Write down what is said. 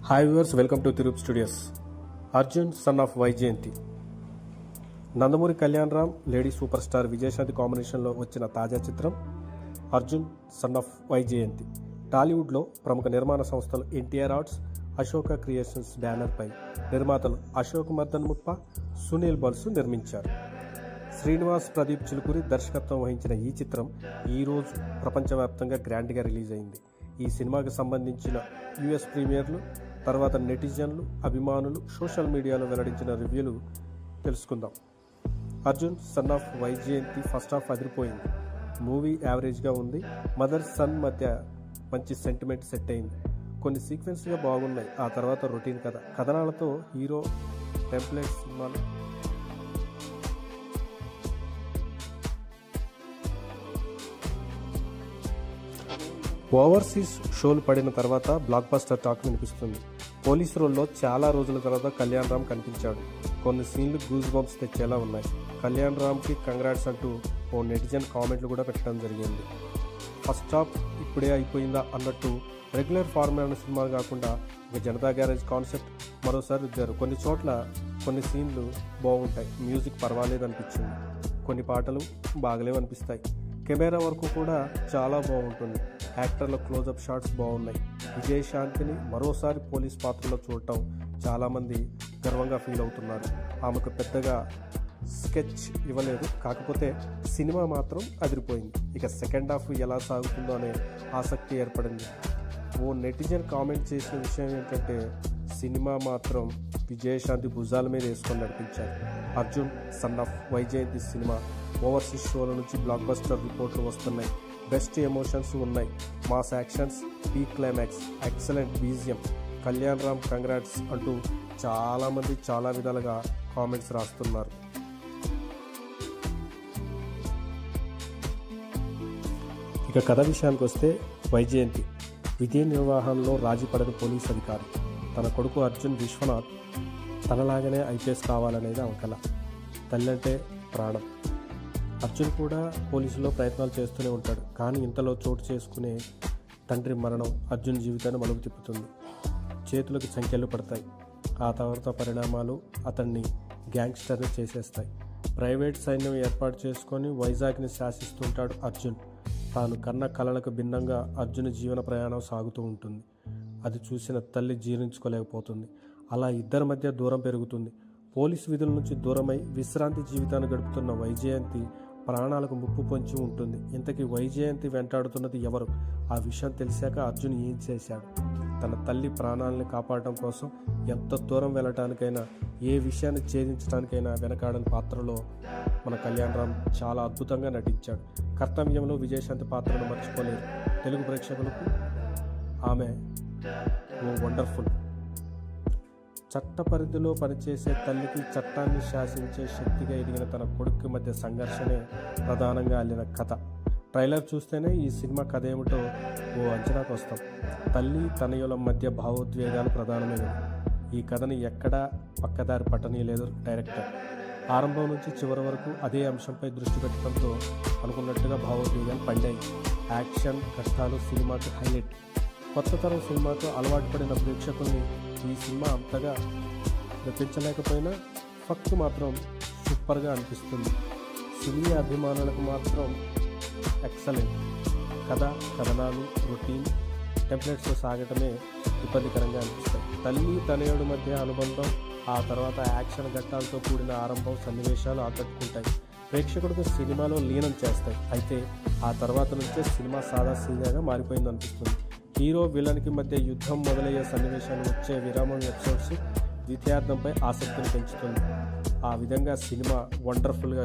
Hi viewers, welcome to తిరుప్ studios. Arjun son of Vyjayanthi. Nandamuri Kalyan Ram, lady super star Vijayashanti కాంబినేషన్లో వచ్చిన తాజా చిత్రం అర్జున్ సన్ ఆఫ్ వైజయంతి. టాలీవుడ్లో ప్రముఖ నిర్మాణ సంస్థలు ఎన్టీఆర్ ఆర్ట్స్, అశోక క్రియేషన్స్ బ్యానర్పై నిర్మాతలు అశోక్ మర్దన్ ముప్ప, సునీల్ బల్సు నిర్మించారు. శ్రీనివాస్ ప్రదీప్ చిలుకూరి దర్శకత్వం వహించిన ఈ చిత్రం ఈరోజు ప్రపంచవ్యాప్తంగా గ్రాండ్గా రిలీజ్ అయింది. ఈ సినిమాకి సంబంధించిన యూఎస్ ప్రీమియర్లు, తర్వాత నెటిజన్లు, అభిమానులు సోషల్ మీడియాలో వెల్లడించిన రివ్యూలు తెలుసుకుందాం. Arjun son of Vyjayanthi first half అదిరిపోయింది. మూవీ యావరేజ్గా ఉంది. మదర్ సన్ మధ్య మంచి సెంటిమెంట్ సెట్ అయింది. కొన్ని సీక్వెన్స్గా బాగున్నాయి. ఆ తర్వాత రొటీన్ కథనాలతో హీరో టెంప్లెట్ సినిమాలు ఓవర్సీస్ షోలు పడిన తర్వాత బ్లాక్ బస్టర్ టాక్ వినిపిస్తుంది. పోలీస్ రోల్లో చాలా రోజుల తర్వాత కళ్యాణ్ రామ్ కనిపించాడు. కొన్ని సీన్లు గూస్ బంప్స్ తెచ్చేలా ఉన్నాయి. కళ్యాణ్ రామ్కి కంగ్రాట్స్ అంటూ ఓ నెటిజన్ కామెంట్లు కూడా పెట్టడం జరిగింది. ఫస్ట్ హాఫ్ ఇప్పుడే అయిపోయిందా అన్నట్టు రెగ్యులర్ ఫార్మాట్ సినిమాలు కాకుండా ఒక జనతా గ్యారేజ్ కాన్సెప్ట్ మరోసారి రుద్దారు. కొన్ని చోట్ల కొన్ని సీన్లు బాగుంటాయి. మ్యూజిక్ పర్వాలేదు అనిపించింది. కొన్ని పాటలు బాగలేవు అనిపిస్తాయి. కెమెరా వరకు కూడా చాలా బాగుంటుంది. యాక్టర్ల క్లోజప్ షాట్స్ బాగున్నాయి. విజయశాంతిని మరోసారి పోలీస్ పాత్రలో చూడటం చాలామంది గర్వంగా ఫీల్ అవుతున్నారు. ఆమెకు పెద్దగా స్కెచ్ ఇవ్వలేదు, కాకపోతే సినిమా మాత్రం అదిరిపోయింది. ఇక సెకండ్ హాఫ్ ఎలా సాగుతుందో అనే ఆసక్తి ఏర్పడింది. ఓ నెటిజన్ కామెంట్ చేసిన విషయం ఏంటంటే, సినిమా మాత్రం విజయశాంతి భుజాల మీద వేసుకొని నడిపించారు. Arjun son of Vyjayanthi cinema overseas షోల నుంచి బ్లాక్ బస్టర్ రిపోర్ట్లు వస్తున్నాయి. బెస్ట్ ఎమోషన్స్ ఉన్నాయి. Mass actions, peak climax, excellent BGM, Kalyan Ram congrats అంటూ చాలామంది చాలా విధాలుగా కామెంట్స్ రాస్తున్నారు. ఇక కథ విషయానికి వస్తే, వైజయంతి విధి నిర్వహణలో రాజీ పడని పోలీస్ అధికారి. తన కొడుకు అర్జున్ విశ్వనాథ్ తనలాగానే ఐపీఎస్ కావాలనేది ఆమె కల. తల్లి అంటే ప్రాణం. అర్జున్ కూడా పోలీసులో ప్రయత్నాలు చేస్తూనే ఉంటాడు. కానీ ఇంతలో చోటు చేసుకునే తండ్రి మరణం అర్జున్ జీవితాన్ని మలుపు తిప్పుతుంది. చేతులకు సంఖ్యలు పడతాయి. ఆ తర్వాత పరిణామాలు అతన్ని గ్యాంగ్స్టర్ని చేసేస్తాయి. ప్రైవేట్ సైన్యం ఏర్పాటు చేసుకొని వైజాగ్ని శాసిస్తుంటాడు అర్జున్. తాను కన్న కలలకు భిన్నంగా అర్జున్ జీవన ప్రయాణం సాగుతూ ఉంటుంది. అది చూసిన తల్లి జీర్ణించుకోలేకపోతుంది. అలా ఇద్దరి మధ్య దూరం పెరుగుతుంది. పోలీసు విధుల నుంచి దూరమై విశ్రాంతి జీవితాన్ని గడుపుతున్న వైజయంతి ప్రాణాలకు ముప్పు పొంచి ఉంటుంది. ఇంతకీ వైజయంతి వెంటాడుతున్నది ఎవరు? ఆ విషయం తెలిసాక అర్జున్ ఏం చేశాడు? తన తల్లి ప్రాణాలను కాపాడటం కోసం ఎంత దూరం వెళ్ళటానికైనా, ఏ విషయాన్ని ఛేదించడానికైనా వెనకాడని పాత్రలో మన కళ్యాణ్ రామ్ చాలా అద్భుతంగా నటించాడు. కర్తవ్యంలో విజయశాంతి పాత్రను మర్చిపోలేరు తెలుగు ప్రేక్షకులకు. ఆమె ఓ వండర్ఫుల్. చట్ట పరిధిలో పనిచేసే తల్లికి చట్టాన్ని శాసించే శక్తిగా ఎదిగిన తన కొడుకు మధ్య సంఘర్షణే ప్రధానంగా అల్లిన కథ. ట్రైలర్ చూస్తేనే ఈ సినిమా కథ ఏమిటో ఓ అంచనాకు వస్తాం. తల్లి తనయుల మధ్య భావోద్వేగాలు ప్రధానమైనవి. ఈ కథని ఎక్కడా పక్కదారి పట్టనీయలేదు డైరెక్టర్. ఆరంభం నుంచి చివరి వరకు అదే అంశంపై దృష్టి పెట్టడంతో అనుకున్నట్టుగా భావోద్వేగాలు పండాయి. యాక్షన్, కష్టాలు సినిమాకి హైలైట్. కొత్త తరం సినిమాతో అలవాటు పడిన ప్రేక్షకుల్ని ఈ సినిమా అంతగా మెప్పించలేకపోయినా ఫక్త్ మాత్రం సూపర్గా అనిపిస్తుంది. సినీ అభిమానులకు మాత్రం ఎక్సలెంట్. కథ, కథనాలు రొటీన్ టెంప్లెట్స్తో సాగటమే ఇబ్బందికరంగా అనిపిస్తాయి. తల్లి తనయుడు మధ్య అనుబంధం, ఆ తర్వాత యాక్షన్ ఘట్టాలతో కూడిన ఆరంభం సన్నివేశాలు ఆకట్టుకుంటాయి. ప్రేక్షకుడికి సినిమాలో లీనం చేస్తాయి. అయితే ఆ తర్వాత నుంచే సినిమా సాదాసీదాగా మారిపోయింది అనిపిస్తుంది. హీరో విలన్కి మధ్య యుద్ధం మొదలయ్యే సన్నివేశాలు వచ్చే విరామం ఎపిసోడ్స్ ద్వితీయార్థంపై ఆసక్తిని పెంచుతుంది. ఆ విధంగా సినిమా వండర్ఫుల్గా